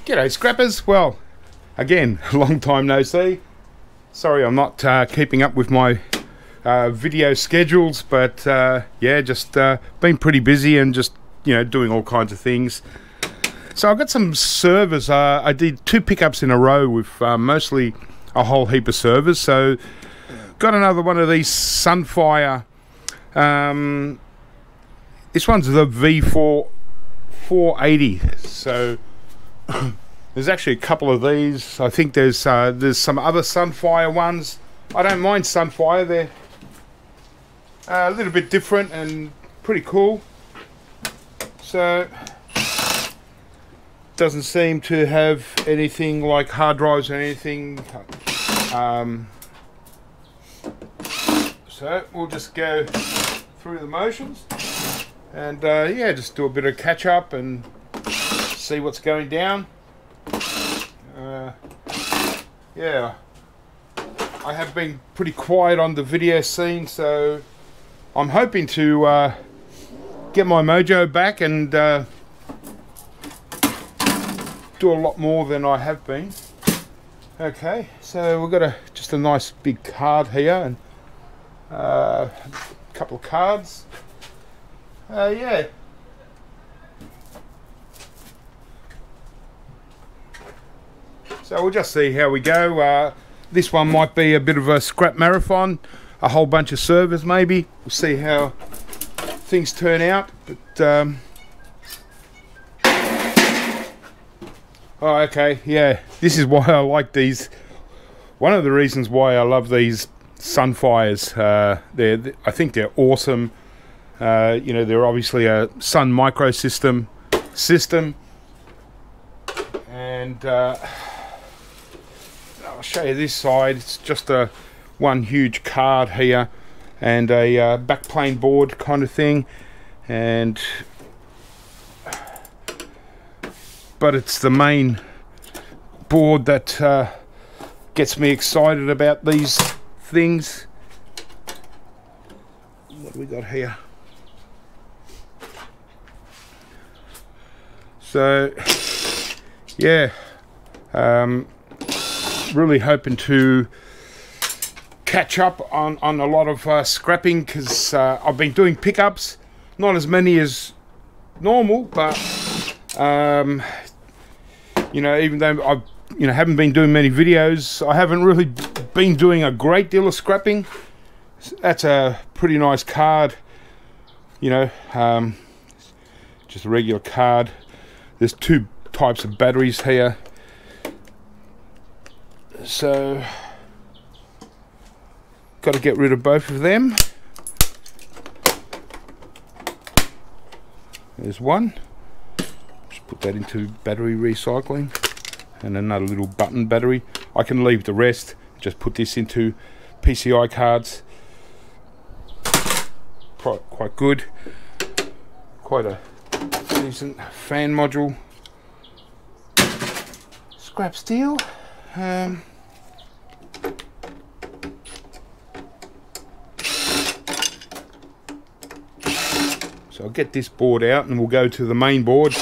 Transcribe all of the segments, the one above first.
G'day scrappers. Well, again, long time no see. Sorry I'm not keeping up with my video schedules, but yeah, just been pretty busy and just, you know, doing all kinds of things. So I've got some servers. I did 2 pickups in a row with mostly a whole heap of servers. So got another one of these Sunfire. This one's the V4 480. So there's actually a couple of these. I think there's some other Sunfire ones. I don't mind Sunfire. They're a little bit different and pretty cool. So doesn't seem to have anything like hard drives or anything. So we'll just go through the motions and yeah, just do a bit of catch up and see what's going down. Yeah, I have been pretty quiet on the video scene, so I'm hoping to get my mojo back and do a lot more than I have been. Okay, so we've got just a nice big card here and a couple of cards. Yeah. So we'll just see how we go. This one might be a bit of a scrap marathon, a whole bunch of servers maybe. We'll see how things turn out. But oh, okay, yeah. This is why I like these. One of the reasons why I love these Sunfires. I think they're awesome. You know, they're obviously a Sun Microsystem system, and I'll show you this side. It's just one huge card here and a backplane board kind of thing, and but it's the main board that gets me excited about these things. What do we got here? So yeah, really hoping to catch up on a lot of scrapping, because I've been doing pickups, not as many as normal, but you know, even though I haven't been doing many videos, I haven't really been doing a great deal of scrapping. That's a pretty nice card, you know, just a regular card. There's 2 types of batteries here, so got to get rid of both of them. There's one. Just put that into battery recycling, and another little button battery. I can leave the rest, just put this into PCI cards. Quite good. Quite a decent fan module. Scrap steel. So I'll get this board out and we'll go to the main board,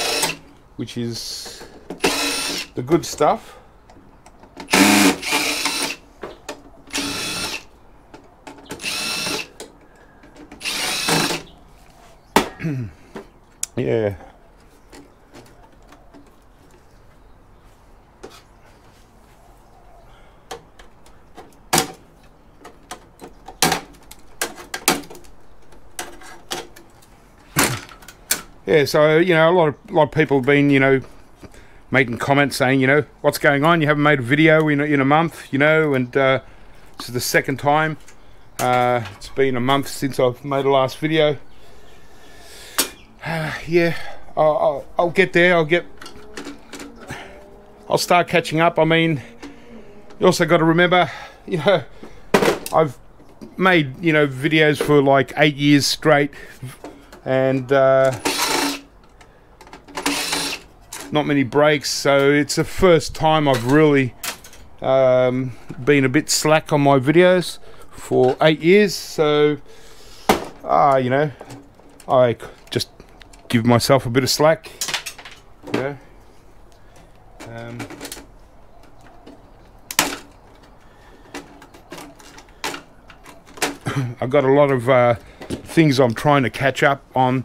which is the good stuff. Yeah. Yeah, so, you know, a lot of people have been, you know, making comments saying, you know, what's going on? You haven't made a video in a month, you know, and this is the second time. It's been a month since I've made the last video. Yeah, I'll get there. I'll start catching up. I mean, you also got to remember, you know, I've made, you know, videos for like 8 years straight, and not many breaks, so it's the first time I've really been a bit slack on my videos for 8 years. So you know, I just give myself a bit of slack, you know. I've got a lot of things I'm trying to catch up on,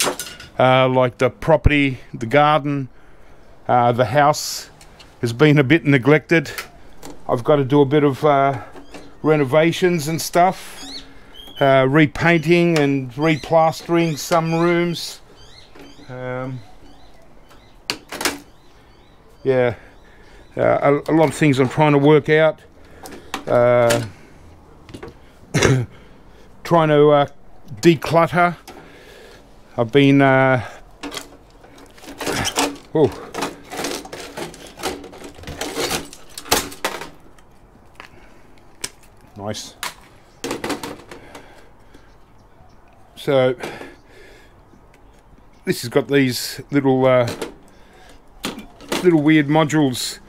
like the property, the garden, the house has been a bit neglected. I've got to do a bit of renovations and stuff, repainting and replastering some rooms. Yeah, a lot of things I'm trying to work out. Trying to declutter. I've been oh, nice. So this has got these little weird modules,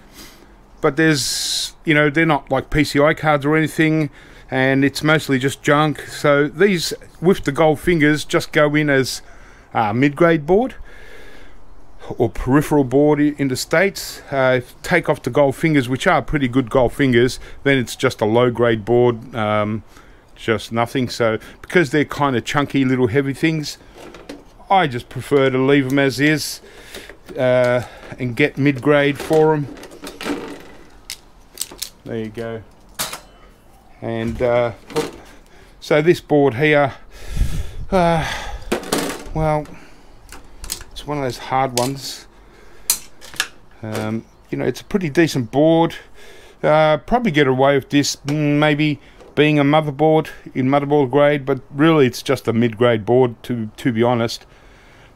but there's, you know, they're not like PCI cards or anything, and it's mostly just junk. So these, with the gold fingers, just go in as mid-grade board or peripheral board in the States. Take off the gold fingers, which are pretty good gold fingers, then it's just a low-grade board, just nothing. So because they're kind of chunky little heavy things, I just prefer to leave them as is and get mid-grade for them. There you go. And so this board here, well, it's one of those hard ones. You know, it's a pretty decent board. Probably get away with this maybe being a motherboard in motherboard grade, but really it's just a mid-grade board, to be honest.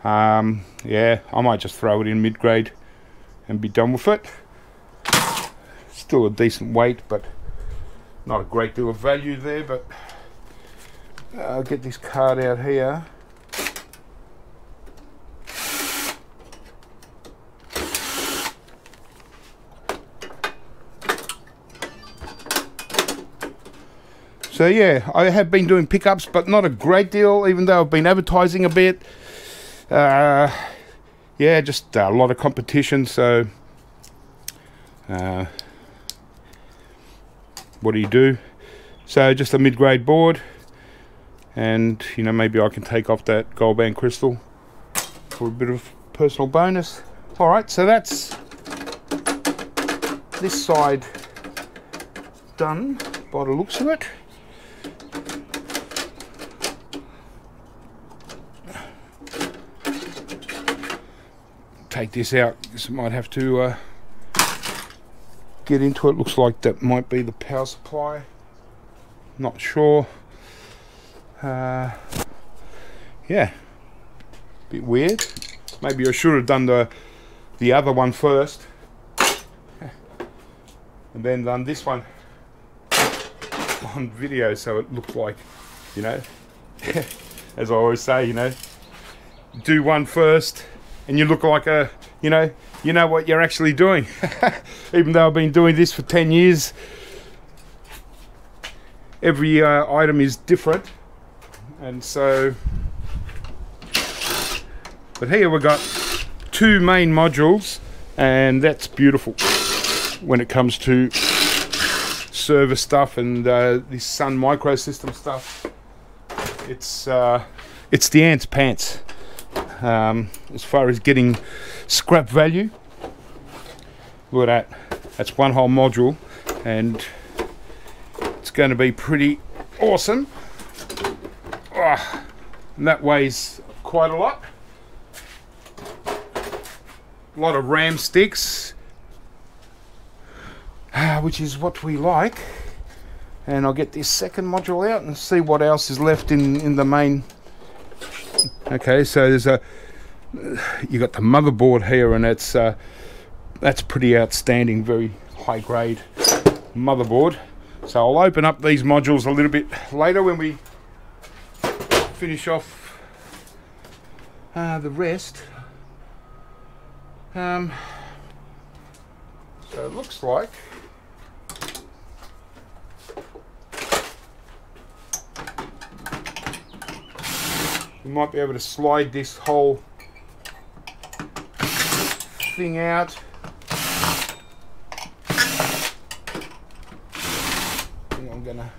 Yeah, I might just throw it in mid-grade and be done with it. Still a decent weight, but not a great deal of value there. But I'll get this card out here. So yeah, I have been doing pickups, but not a great deal, even though I've been advertising a bit. Yeah, just a lot of competition. So what do? So just a mid-grade board, and you know, maybe I can take off that gold band crystal for a bit of personal bonus. All right, so that's this side done by the looks of it. Take this out because I might have to get into it. Looks like that might be the power supply, not sure. Yeah, bit weird. Maybe I should have done the other one first and then done this one on video, so it looked like, you know, as I always say, you know, do one first and you look like a, you know what you're actually doing. Even though I've been doing this for 10 years, every item is different. And so, but here we've got two main modules, and that's beautiful when it comes to server stuff and this Sun Microsystem stuff. It's the ant's pants. As far as getting scrap value, look at that. That's one whole module, and it's going to be pretty awesome. Oh, and that weighs quite a lot. A lot of RAM sticks, which is what we like. And I'll get this second module out and see what else is left in the main. Okay, so there's you got the motherboard here, and that's pretty outstanding, very high grade motherboard. So I'll open up these modules a little bit later when we finish off the rest. So it looks like we might be able to slide this whole thing out I'm gonna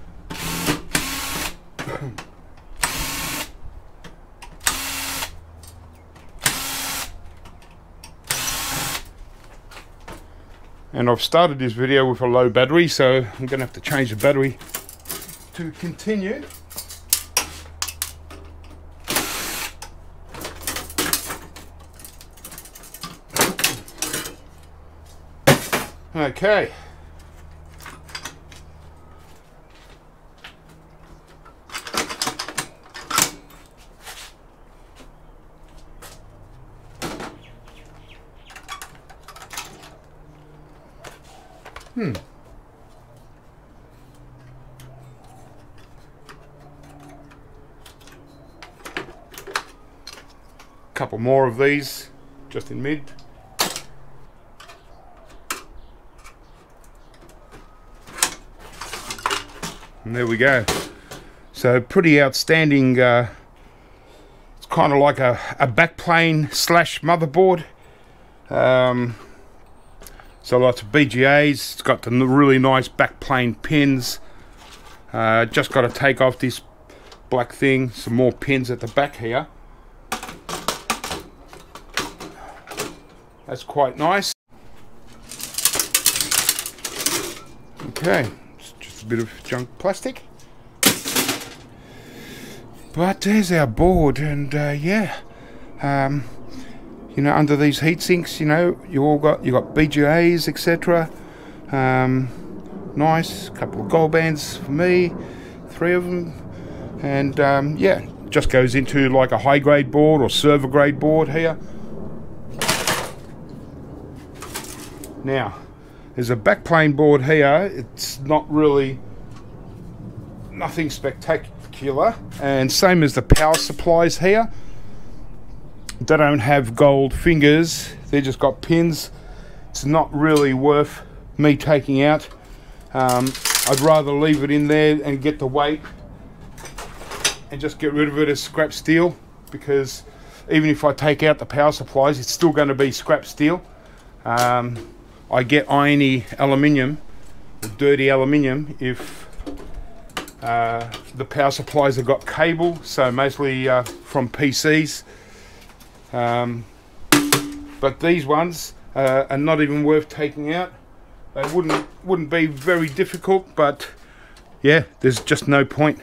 and I've started this video with a low battery, so I'm gonna have to change the battery to continue. Okay. Couple more of these just in mid. And there we go. So pretty outstanding. It's kind of like a backplane slash motherboard. So lots of BGAs. It's got the really nice backplane pins. Just got to take off this black thing. Some more pins at the back here. That's quite nice. Okay, it's just a bit of junk plastic. But there's our board, and yeah, you know, under these heat sinks, you know, you got BGAs, etc. Nice, couple of gold bands for me, 3 of them, and yeah, just goes into like a high grade board or server grade board here. Now, there's a backplane board here. It's not really nothing spectacular, and same as the power supplies here. They don't have gold fingers, they just got pins. It's not really worth me taking out. I'd rather leave it in there and get the weight and just get rid of it as scrap steel, because even if I take out the power supplies, it's still going to be scrap steel. I get irony aluminium, or dirty aluminium, if the power supplies have got cable, so mostly from PCs. But these ones are not even worth taking out. They wouldn't be very difficult, but yeah, there's just no point.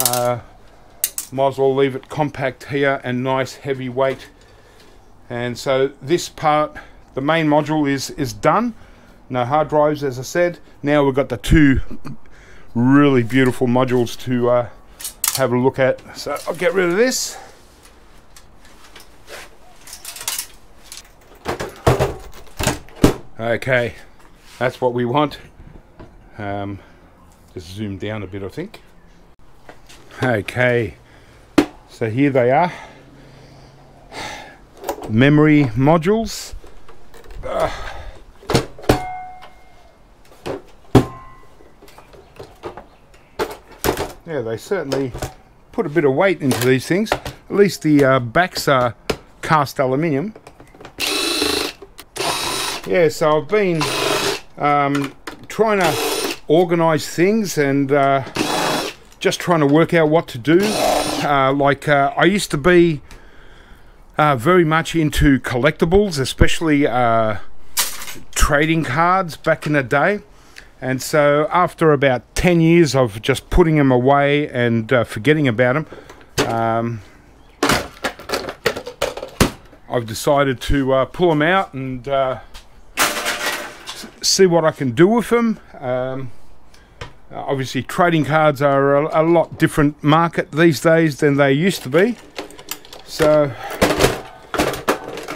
Might as well leave it compact here and nice heavy weight. And so this part, the main module is done. No hard drives, as I said. Now we've got the 2 really beautiful modules to have a look at. So I'll get rid of this. Okay, that's what we want. Just zoom down a bit, I think. Okay, so here they are. Memory modules. Yeah, they certainly put a bit of weight into these things. At least the backs are cast aluminium. Yeah, so I've been trying to organize things and just trying to work out what to do. I used to be very much into collectibles, especially trading cards back in the day. And so after about 10 years of just putting them away and forgetting about them, I've decided to pull them out and see what I can do with them. Obviously trading cards are a lot different market these days than they used to be. So,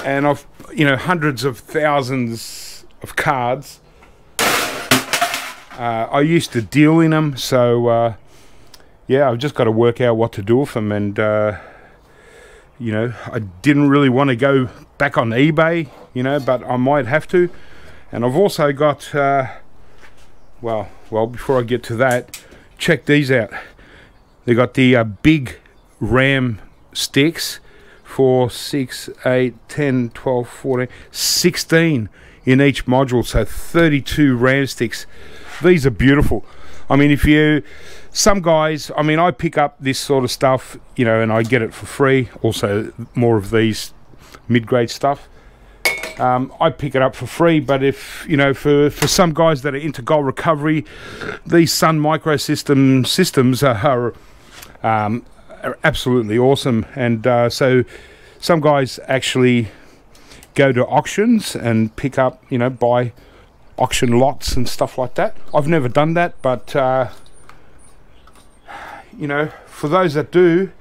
and I've, you know, hundreds of thousands of cards. I used to deal in them, so yeah, I've just got to work out what to do with them. And you know, I didn't really want to go back on eBay, you know, but I might have to. And I've also got well, before I get to that, check these out. They got the big RAM sticks, 4, 6, 8, 10, 12, 14, 16 in each module, so 32 RAM sticks. These are beautiful. I mean, some guys, I mean, I pick up this sort of stuff, you know, and I get it for free. Also, more of these mid-grade stuff. I pick it up for free, but if, you know, for some guys that are into gold recovery, these Sun Microsystem systems are absolutely awesome. And so some guys actually go to auctions and pick up, you know, buy auction lots and stuff like that. I've never done that, but you know, for those that do,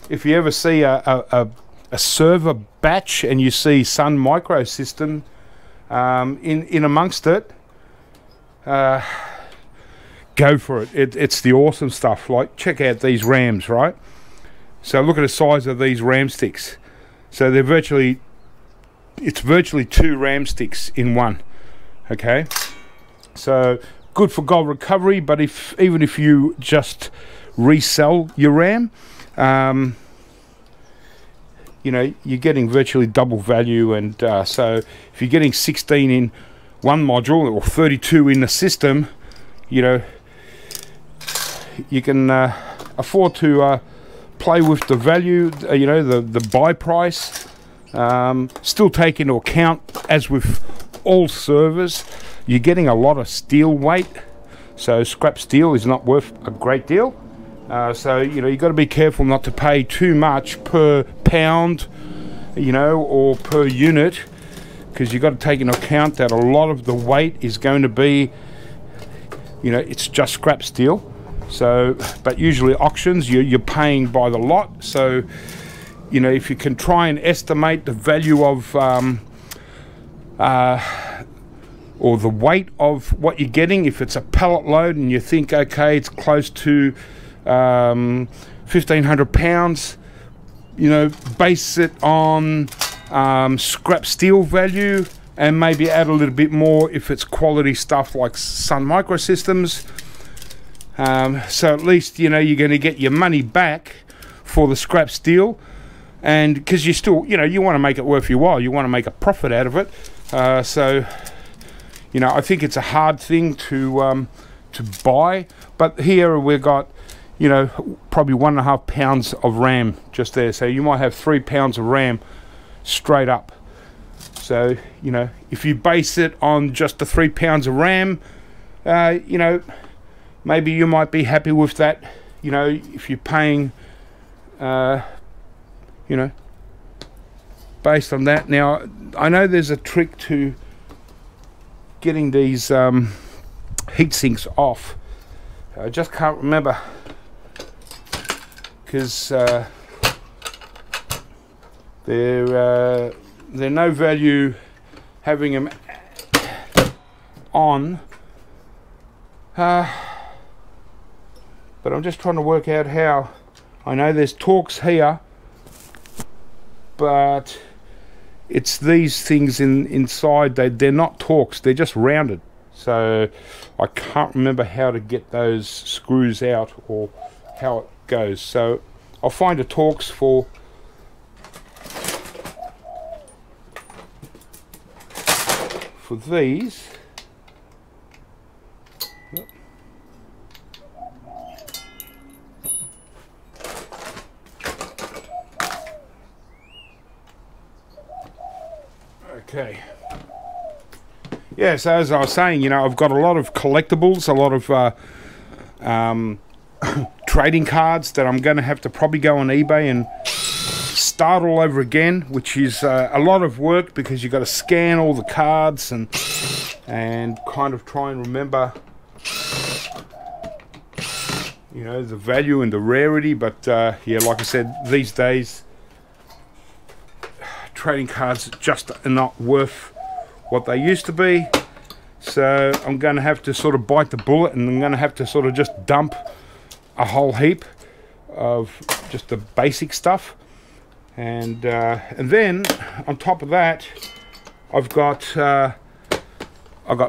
if you ever see a server batch and you see Sun Microsystem in amongst it, go for it. It's the awesome stuff. Like, check out these rams, right? So look at the size of these ram sticks. So it's virtually 2 ram sticks in one. Okay, so good for gold recovery, but even if you just resell your RAM, you know, you're getting virtually double value. And so if you're getting 16 in one module or 32 in the system, you know, you can afford to play with the value, you know, the buy price. Still take into account, as with all servers, you're getting a lot of steel weight, so scrap steel is not worth a great deal. So, you know, you've got to be careful not to pay too much per pound, you know, or per unit, because you've got to take into account that a lot of the weight is going to be, you know, it's just scrap steel. So, but usually auctions, you're paying by the lot. So, you know, if you can try and estimate the value of or the weight of what you're getting, if it's a pallet load and you think, okay, it's close to 1,500 pounds, you know, base it on scrap steel value and maybe add a little bit more if it's quality stuff like Sun Microsystems. So at least, you know, you're going to get your money back for the scrap steel. And because you still, you know, you want to make it worth your while, you want to make a profit out of it. So, you know, I think it's a hard thing to buy. But here we've got, you know, probably 1.5 pounds of RAM just there. So you might have 3 pounds of RAM straight up. So, you know, if you base it on just the 3 pounds of RAM, you know, maybe you might be happy with that. You know, if you're paying, you know, based on that. Now, I know there's a trick to getting these heat sinks off. I just can't remember, because they're no value having them on. But I'm just trying to work out how. I know there's Torx here, but it's these things inside. They're not Torx, they're just rounded. So I can't remember how to get those screws out or how it goes. So I'll find a Torx for these. Okay. Yeah, so as I was saying, you know, I've got a lot of collectibles, a lot of trading cards that I'm going to have to probably go on eBay and start all over again, which is a lot of work, because you've got to scan all the cards and kind of try and remember, you know, the value and the rarity. But yeah, like I said, these days trading cards just are not worth what they used to be. So I'm going to have to sort of bite the bullet, and I'm going to have to sort of just dump a whole heap of just the basic stuff. And then on top of that, I've got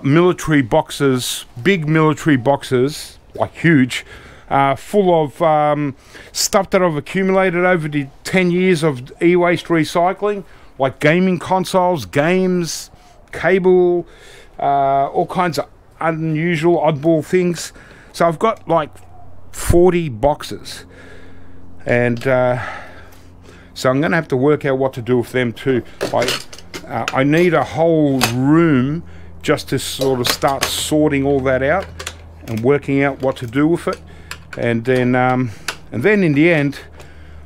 military boxes, big military boxes, like huge, full of stuff that I've accumulated over the 10 years of eWaste recycling, like gaming consoles, games, cable, all kinds of unusual, oddball things. So I've got like 40 boxes, and so I'm going to have to work out what to do with them too. I need a whole room just to sort of start sorting all that out and working out what to do with it, and then in the end,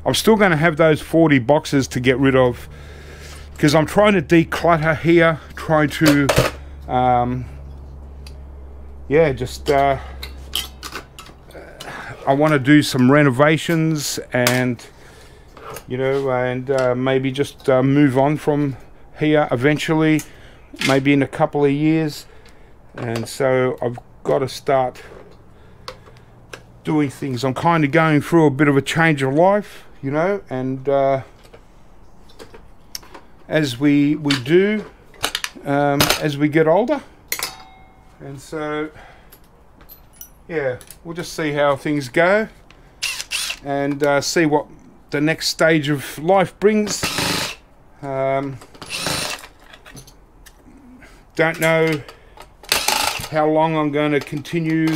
I'm still going to have those 40 boxes to get rid of, because I'm trying to declutter here, trying to yeah, just I want to do some renovations, and you know, and maybe just move on from here eventually, maybe in a couple of years. And so I've got to start doing things. I'm kind of going through a bit of a change of life, you know, and as we do as we get older. And so yeah, we'll just see how things go, and see what the next stage of life brings. Don't know how long I'm going to continue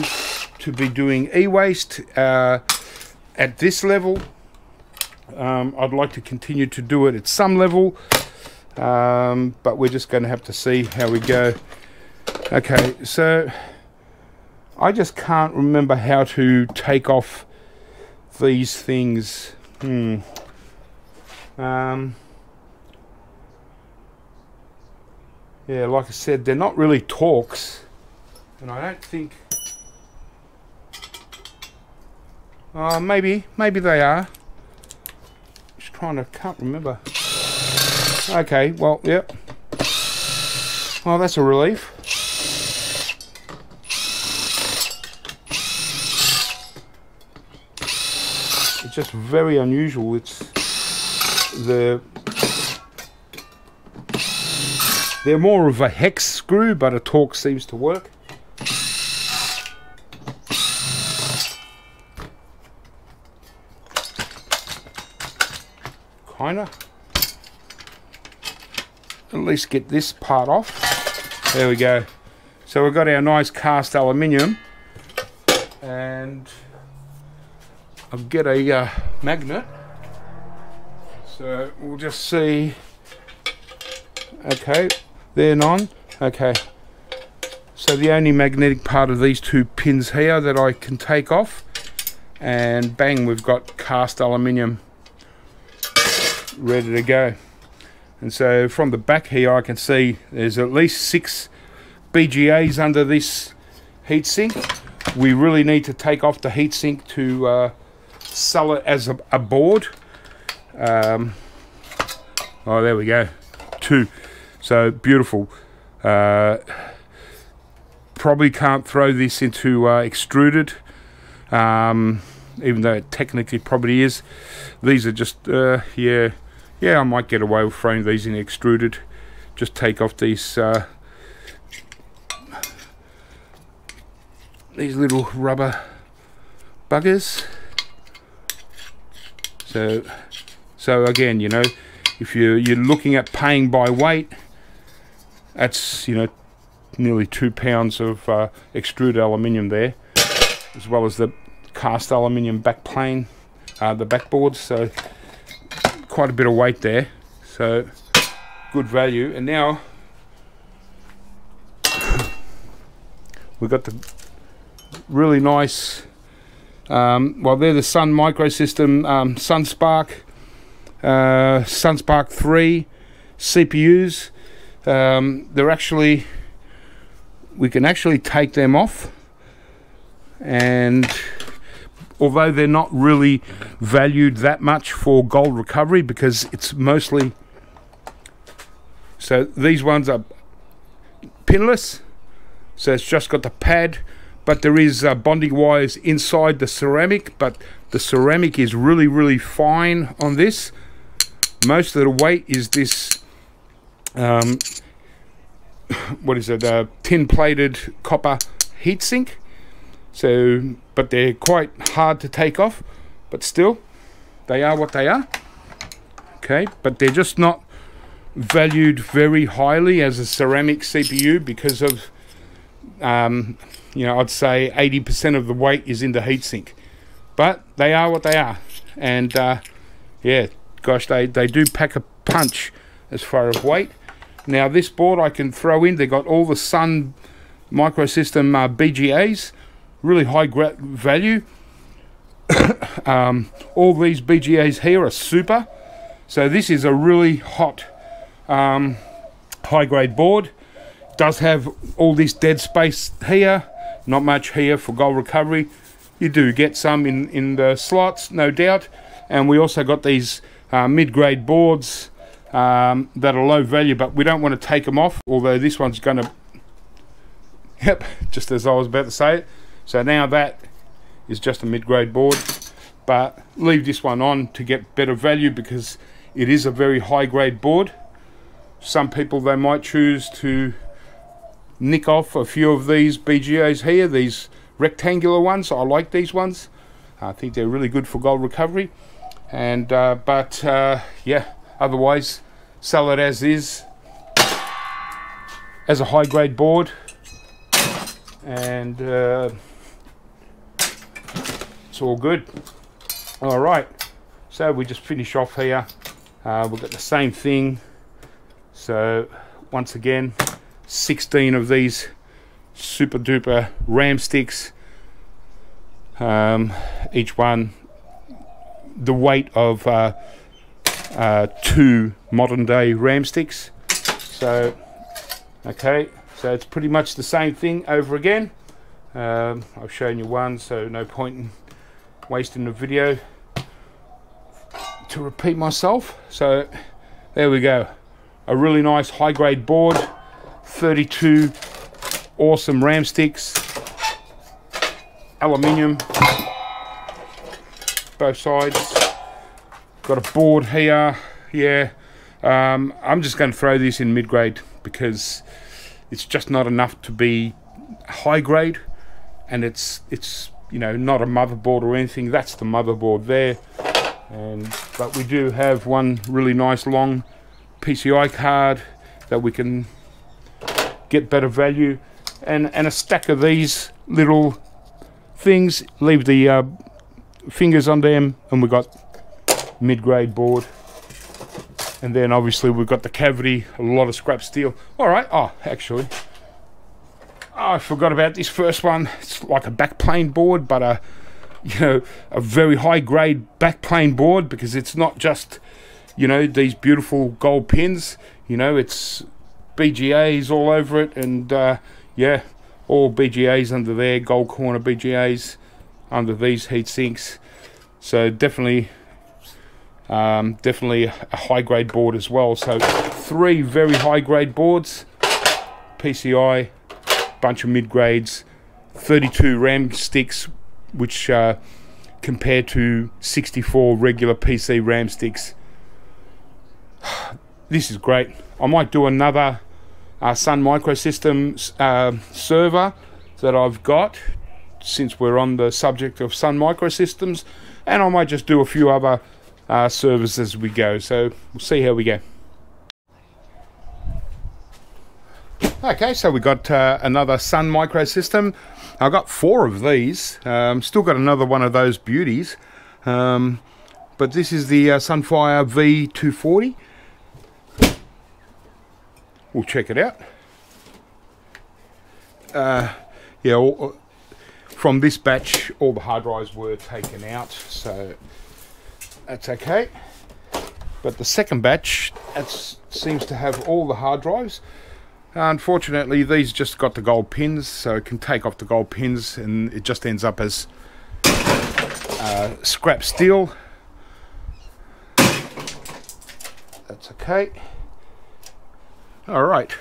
to be doing eWaste at this level. I'd like to continue to do it at some level, but we're just going to have to see how we go. Okay, so I just can't remember how to take off these things. Yeah, like I said, they're not really Torx, and I don't think maybe they are. Just can't remember. Okay, well, yep. Oh, that's a relief. It's just very unusual. They're more of a hex screw, but a Torx seems to work. Kinda. At least get this part off. There we go. So we've got our nice cast aluminium, and I'll get a magnet. So we'll just see. Okay, they're on. Okay, so the only magnetic part of these two pins here that I can take off, and bang, we've got cast aluminium ready to go. And so from the back here I can see there's at least 6 BGAs under this heatsink. We really need to take off the heatsink to sell it as a board. Oh, there we go, 2. So beautiful. Probably can't throw this into extruded, even though it technically probably is. These are just yeah, I might get away with throwing these in extruded. Just take off these little rubber buggers. So again, you know, if you're looking at paying by weight, that's, you know, nearly 2 pounds of extruded aluminium there, as well as the cast aluminium back plane, the backboards. So quite a bit of weight there, so good value. And now we've got the really nice well, they're the Sun Microsystem Sunspark 3 CPUs. They're actually, we can actually take them off, and although they're not really valued that much for gold recovery, because it's mostly, so these ones are pinless, so it's just got the pad, but there is bonding wires inside the ceramic, but the ceramic is really fine on this. Most of the weight is this what is it, tin plated copper heatsink. So, but they're quite hard to take off, but still they are what they are. Okay, but they're just not valued very highly as a ceramic CPU because of you know, I'd say 80% of the weight is in the heatsink, but they are what they are. And yeah, gosh, they do pack a punch as far as weight. Now this board I can throw in, they got all the Sun Microsystem BGAs, really high value. All these BGAs here are super, so this is a really hot high grade board. Does have all this dead space here, not much here for gold recovery. You do get some in the slots, no doubt. And we also got these mid-grade boards that are low value, but we don't want to take them off, although this one's going to, yep, just as I was about to say it. So now that is just a mid-grade board, but leave this one on to get better value because it is a very high-grade board. Some people, they might choose to nick off a few of these BGAs here, these rectangular ones. I like these ones. I think they're really good for gold recovery. And yeah, otherwise sell it as is, as a high grade board. And it's all good. All right, so we just finish off here. We've got the same thing. So once again, 16 of these super duper ram sticks, each one the weight of 2 modern day ram sticks. So okay, so it's pretty much the same thing over again. I've shown you one, so no point in wasting the video to repeat myself. So there we go, a really nice high grade board, 32 awesome ram sticks, aluminium both sides. Got a board here. Yeah, I'm just going to throw this in mid-grade because it's just not enough to be high grade, and it's you know, not a motherboard or anything. That's the motherboard there. But we do have one really nice long PCI card that we can get better value, and a stack of these little things. Leave the fingers on them, and we got mid-grade board. And then obviously we've got the cavity, a lot of scrap steel. All right. Oh, actually, I forgot about this first one. It's like a backplane board, but you know, a very high grade backplane board, because it's not just, you know, these beautiful gold pins. You know, it's BGAs all over it, and yeah, all BGAs under there, gold corner BGAs under these heat sinks. So definitely definitely a high grade board as well. So 3 very high grade boards, PCI, bunch of mid grades, 32 ram sticks, which compared to 64 regular PC ram sticks. This is great. I might do another Sun Microsystems server that I've got, since we're on the subject of Sun Microsystems, and I might just do a few other servers as we go. So we'll see how we go. Okay, so we got another Sun Microsystem. I've got 4 of these. Still got another one of those beauties, but this is the Sunfire V240. We'll check it out. Yeah, from this batch all the hard drives were taken out, so that's okay. But the second batch, seems to have all the hard drives. Unfortunately, these just got the gold pins, so it can take off the gold pins and it just ends up as scrap steel. That's okay. All right,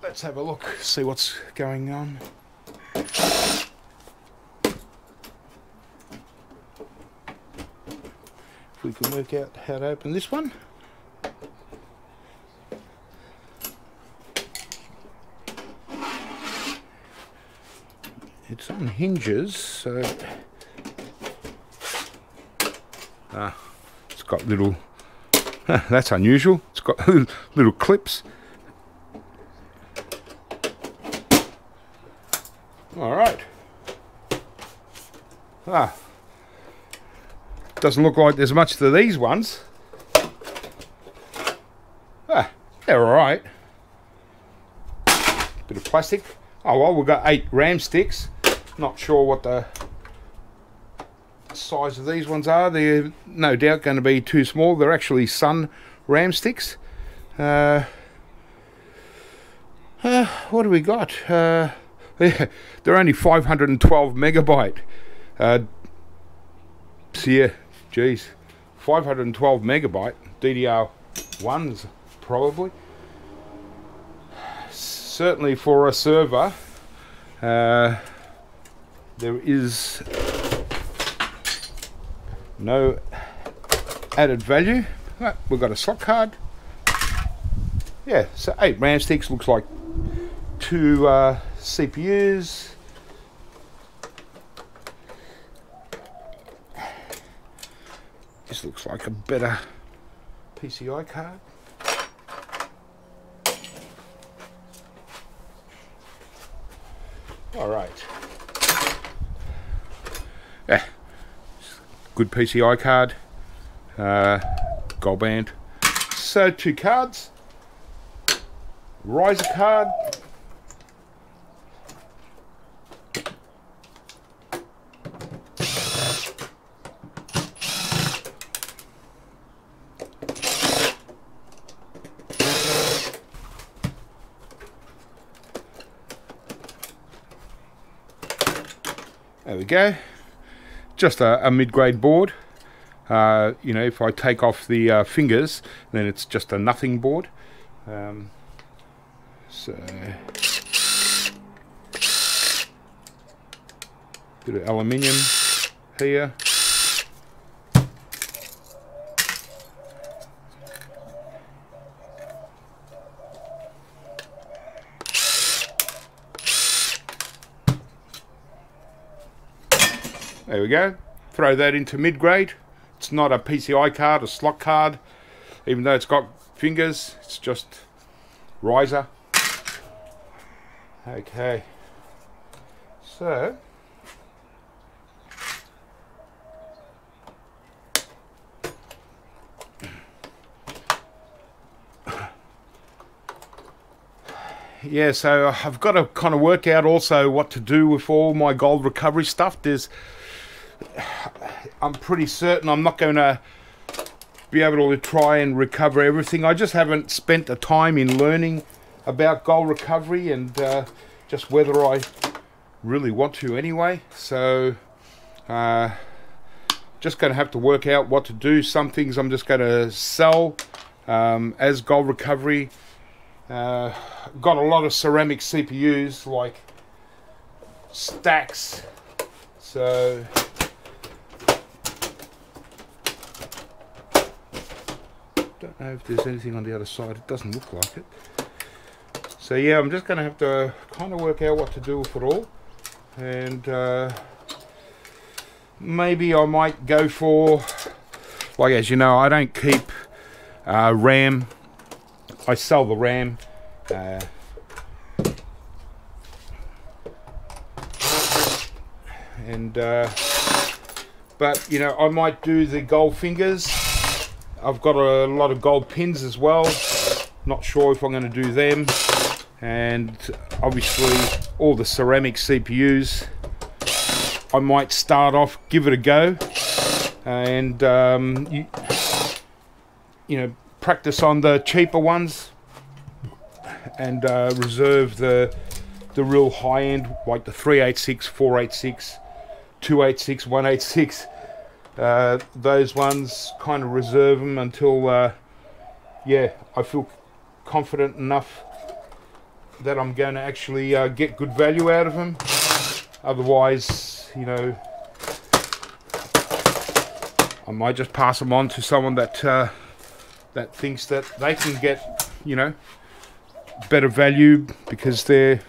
let's have a look, see what's going on. If we can work out how to open this one. It's on hinges, so it's got little, that's unusual, it's got little clips. All right. Doesn't look like there's much to these ones. They're all right. Bit of plastic. Oh well, we've got 8 ram sticks. Not sure what the size of these ones are. They're no doubt going to be too small. They're actually Sun ram sticks. What do we got? Yeah, they're only 512 megabyte. So yeah, geez, 512 megabyte DDR1s probably. Certainly for a server, there is no added value. We've got a slot card. Yeah, so 8 RAM sticks, looks like 2 CPUs. This looks like a better PCI card. All right. Yeah, good PCI card. Gold band. So 2 cards. Riser card. There we go. Just a mid-grade board. You know, if I take off the fingers, then it's just a nothing board. So, bit of aluminium here. There we go. Throw that into mid-grade. It's not a PCI card, a slot card, even though it's got fingers. It's just riser. Okay. So yeah, so I've got to kind of work out also what to do with all my gold recovery stuff. I'm pretty certain I'm not going to be able to try and recover everything. I just haven't spent the time in learning about gold recovery and just whether I really want to anyway. So just going to have to work out what to do. Some things I'm just going to sell as gold recovery. Got a lot of ceramic CPUs, like stacks, so don't know if there's anything on the other side. It doesn't look like it. So yeah, I'm just going to have to kind of work out what to do with it all, and maybe I might go for, like, as you know, I don't keep RAM. I sell the RAM. But you know, I might do the gold fingers. I've got a lot of gold pins as well. Not sure if I'm going to do them. And obviously all the ceramic CPUs, I might start off, give it a go, and you know, practice on the cheaper ones and reserve the real high end, like the 386, 486, 286, 186. Those ones, kind of reserve them until yeah, I feel confident enough that I'm going to actually get good value out of them. Otherwise, you know, I might just pass them on to someone that that thinks that they can get, you know, better value because they're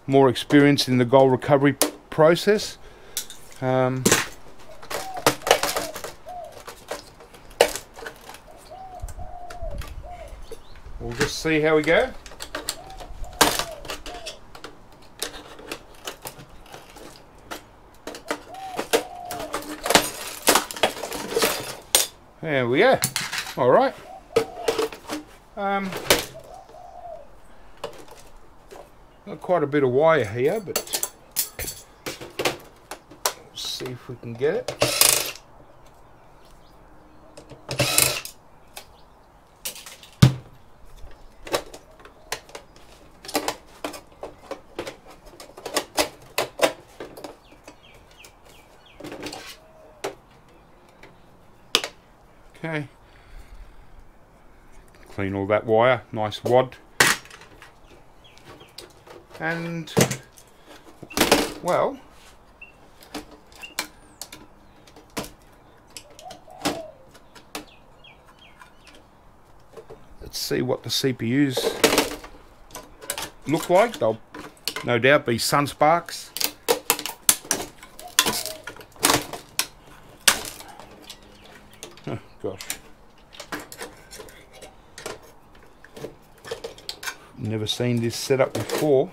more experienced in the gold recovery process. We'll just see how we go. There we go. All right. Got quite a bit of wire here, but let's see if we can get it. Okay, clean all that wire, nice wad, and well, let's see what the CPUs look like. They'll no doubt be Sunsparks. Oh, gosh. Never seen this setup before.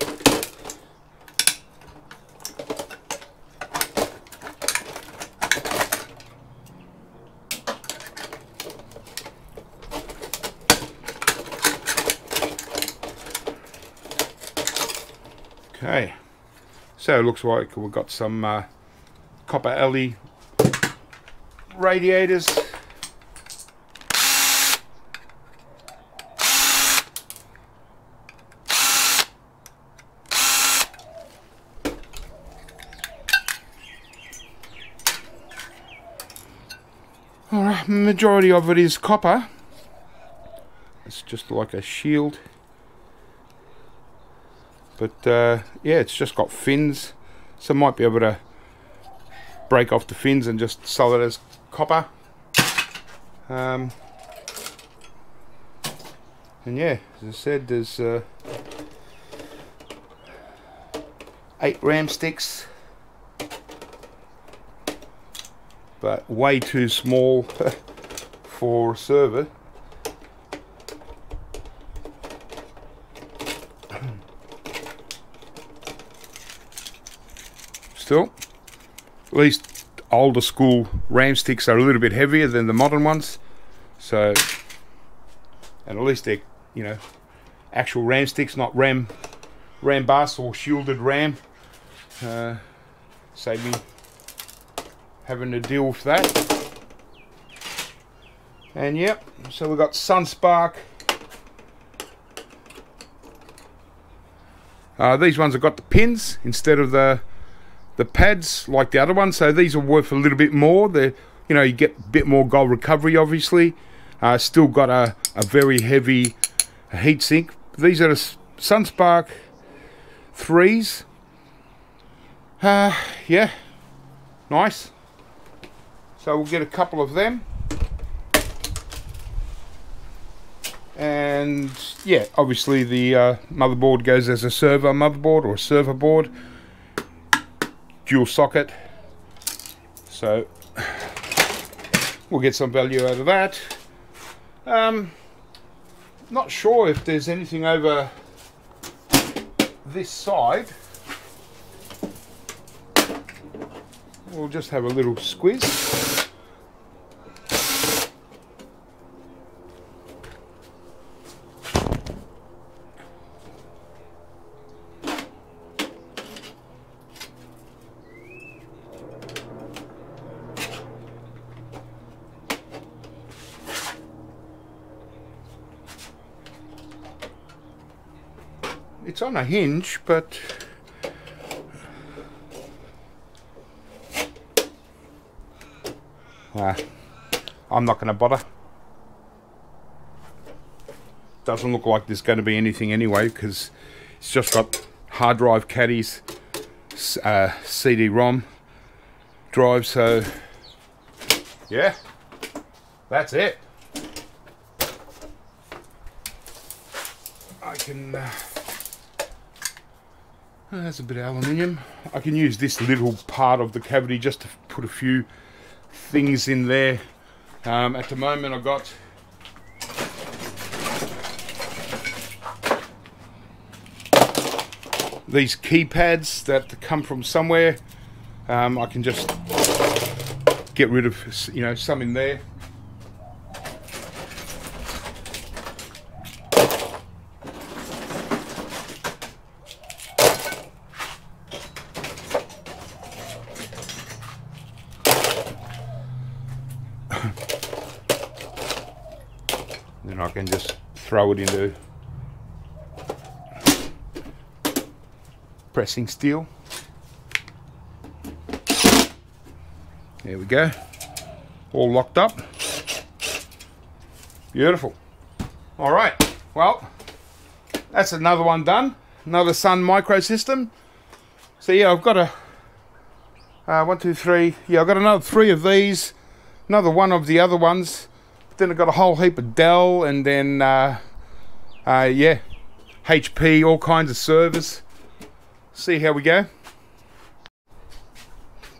Okay, so it looks like we've got some copper alley radiators. Alright, majority of it is copper. It's just like a shield. But yeah, it's just got fins. So might be able to break off the fins and just sell it as copper. And yeah, as I said, there's 8 RAM sticks. But way too small for a server. Still, at least older school RAM sticks are a little bit heavier than the modern ones. So, and at least they're, you know, actual RAM sticks, not RAM bus or shielded RAM. Save me having to deal with that. And yep, so we've got Sunspark. These ones have got the pins instead of the pads like the other ones, so these are worth a little bit more. They're, you know, you get a bit more gold recovery obviously. Still got a very heavy heat sink. These are the Sunspark 3s. Yeah, nice. So we'll get a couple of them. And yeah, obviously the motherboard goes as a server motherboard or a server board. Dual socket. So we'll get some value out of that. Not sure if there's anything over this side. We'll just have a little squeeze. It's on a hinge, but I'm not going to bother. Doesn't look like there's going to be anything anyway, because it's just got hard drive caddies, CD-ROM drive, so yeah, that's it. I can there's a bit of aluminium. I can use this little part of the cavity just to put a few things in there. At the moment I've got these keypads that come from somewhere. I can just get rid of, you know, some in there. can just throw it into pressing steel. There we go, all locked up. Beautiful. All right, well, that's another one done. Another Sun Microsystem. So yeah, I've got a 1, 2, 3. Yeah, I've got another 3 of these. Another one of the other ones. Then I've got a whole heap of Dell, and then yeah, HP, all kinds of servers. See how we go.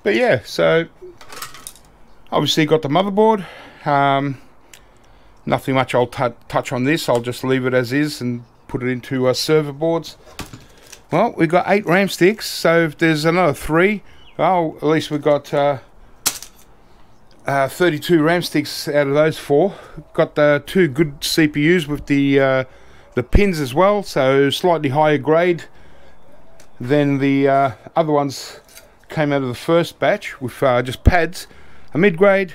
But yeah, so obviously got the motherboard. Nothing much I'll touch on this. I'll just leave it as is and put it into server boards. Well, we've got 8 RAM sticks, so if there's another 3, well, at least we've got 32 RAM sticks out of those 4. Got the 2 good CPUs with the pins as well, so slightly higher grade than the other ones came out of the first batch with just pads. A mid-grade,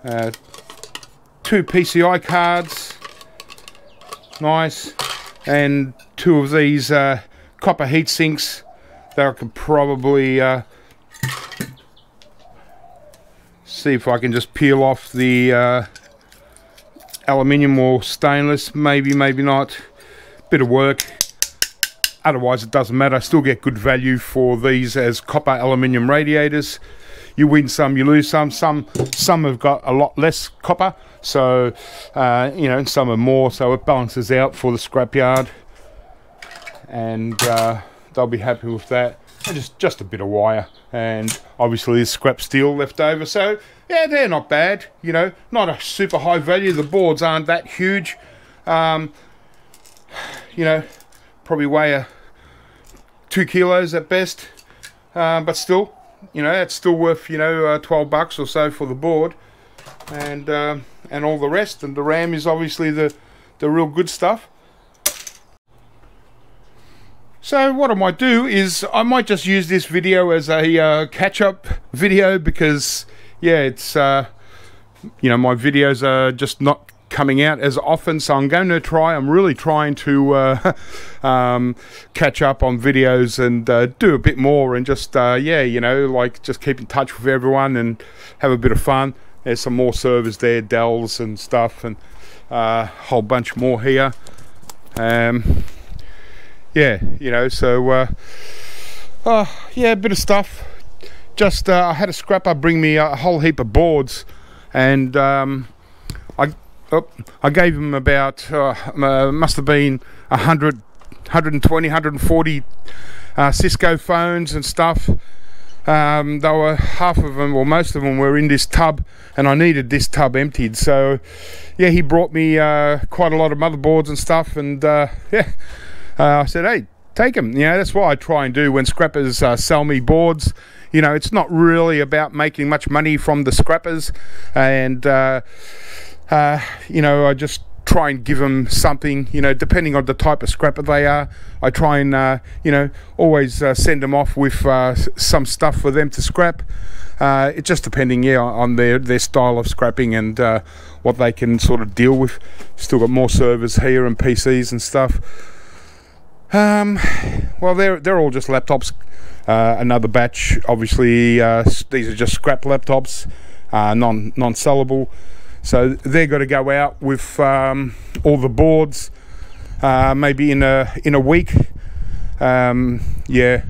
2 PCI cards, nice, and 2 of these copper heat sinks that I can probably see if I can just peel off the aluminium or stainless. Maybe not, bit of work. Otherwise it doesn't matter. I still get good value for these as copper aluminium radiators. You win some, you lose some. Some have got a lot less copper, so you know, and some are more, so it balances out for the scrapyard, and they'll be happy with that. And just a bit of wire, and obviously there's scrap steel left over, so yeah, they're not bad, you know, not a super high value. The boards aren't that huge, you know, probably weigh 2 kilos at best, but still, you know, it's still worth, you know, 12 bucks or so for the board, and all the rest. And the RAM is obviously the real good stuff. So what I might do is I might just use this video as a catch-up video, because yeah, it's you know, my videos are just not coming out as often, so I'm really trying to catch up on videos and do a bit more, and just yeah, you know, like just keep in touch with everyone and have a bit of fun. There's some more servers there, Dells and stuff, and a whole bunch more here. Yeah, you know, so yeah, a bit of stuff. Just I had a scrapper bring me a whole heap of boards, and I gave him about must have been 100, 120, 140 Cisco phones and stuff. They were, half of them, or most of them, were in this tub, and I needed this tub emptied. So yeah, he brought me quite a lot of motherboards and stuff, and yeah, I said, hey, take them. You know, that's what I try and do when scrappers sell me boards. You know, it's not really about making much money from the scrappers, and you know, I just try and give them something, you know, depending on the type of scrapper they are. I try and you know, always send them off with some stuff for them to scrap. It's just depending, yeah, on their style of scrapping and what they can sort of deal with. Still got more servers here and PCs and stuff. Well, they're all just laptops. Another batch, obviously, these are just scrap laptops, non-sellable. So they're going to go out with all the boards, maybe in a week. Yeah,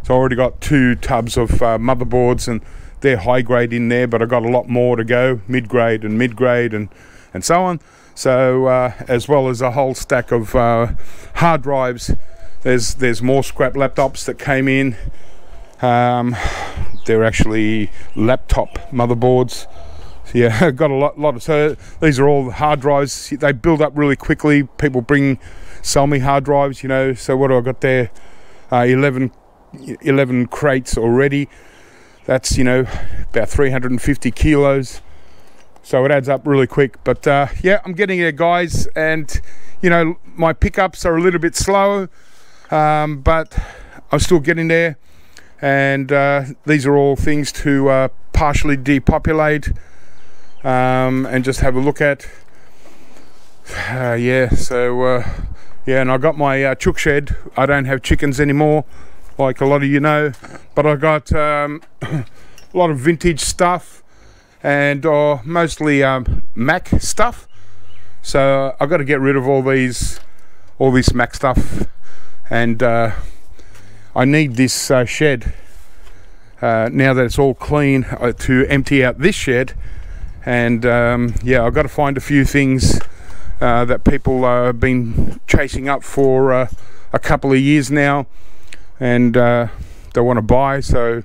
so I already got 2 tubs of motherboards, and they're high grade in there, but I got a lot more to go, mid grade and so on. So as well as a whole stack of hard drives. There's more scrap laptops that came in. They're actually laptop motherboards. So yeah, I've got a lot of, so these are all hard drives. They build up really quickly. People sell me hard drives, you know. So what do I got there? 11 crates already. That's, you know, about 350 kilos. So it adds up really quick. But yeah, I'm getting there, guys. And, you know, my pickups are a little bit slow, but I'm still getting there. And these are all things to partially depopulate and just have a look at. Yeah, so yeah, and I got my chook shed. I don't have chickens anymore, like a lot of you know, but I got a lot of vintage stuff and mostly Mac stuff. So I got to get rid of all this Mac stuff, and I need this shed now that it's all clean to empty out this shed. And yeah, I've got to find a few things that people have been chasing up for a couple of years now, and they want to buy, so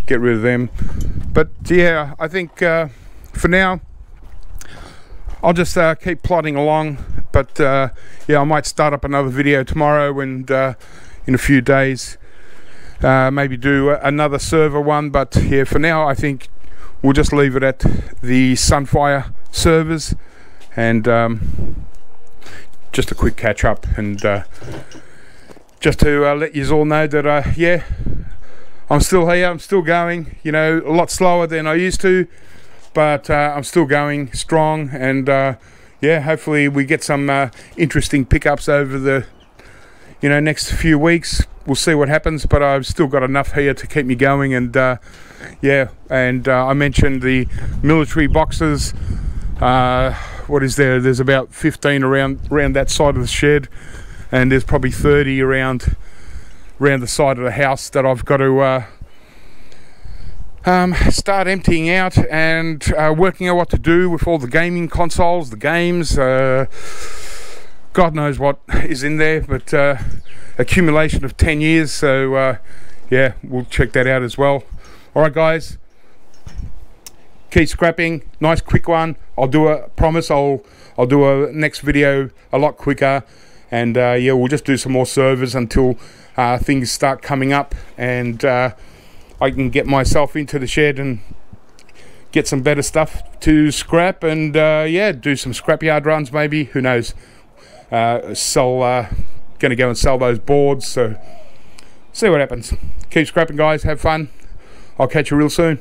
get rid of them. But yeah, I think for now I'll just keep plodding along. But yeah, I might start up another video tomorrow, and in a few days maybe do another server one. But yeah, for now I think we'll just leave it at the Sunfire servers, and just a quick catch up, and just to let you all know that yeah, I'm still here, I'm still going, you know, a lot slower than I used to, but I'm still going strong. And yeah, hopefully we get some interesting pickups over the next few weeks. We'll see what happens, but I've still got enough here to keep me going. And yeah, and I mentioned the military boxes. What is there? There's about 15 around that side of the shed, and there's probably 30 around the side of the house that I've got to start emptying out, and working out what to do with all the gaming consoles, the games. God knows what is in there, but accumulation of 10 years. So yeah, we'll check that out as well. All right, guys. Keep scrapping. Nice quick one. I'll do a promise. I'll do a next video a lot quicker, and yeah, we'll just do some more servers until things start coming up, and I can get myself into the shed and get some better stuff to scrap, and yeah, do some scrapyard runs maybe. Who knows? Gonna go and sell those boards. So see what happens. Keep scrapping, guys. Have fun. I'll catch you real soon.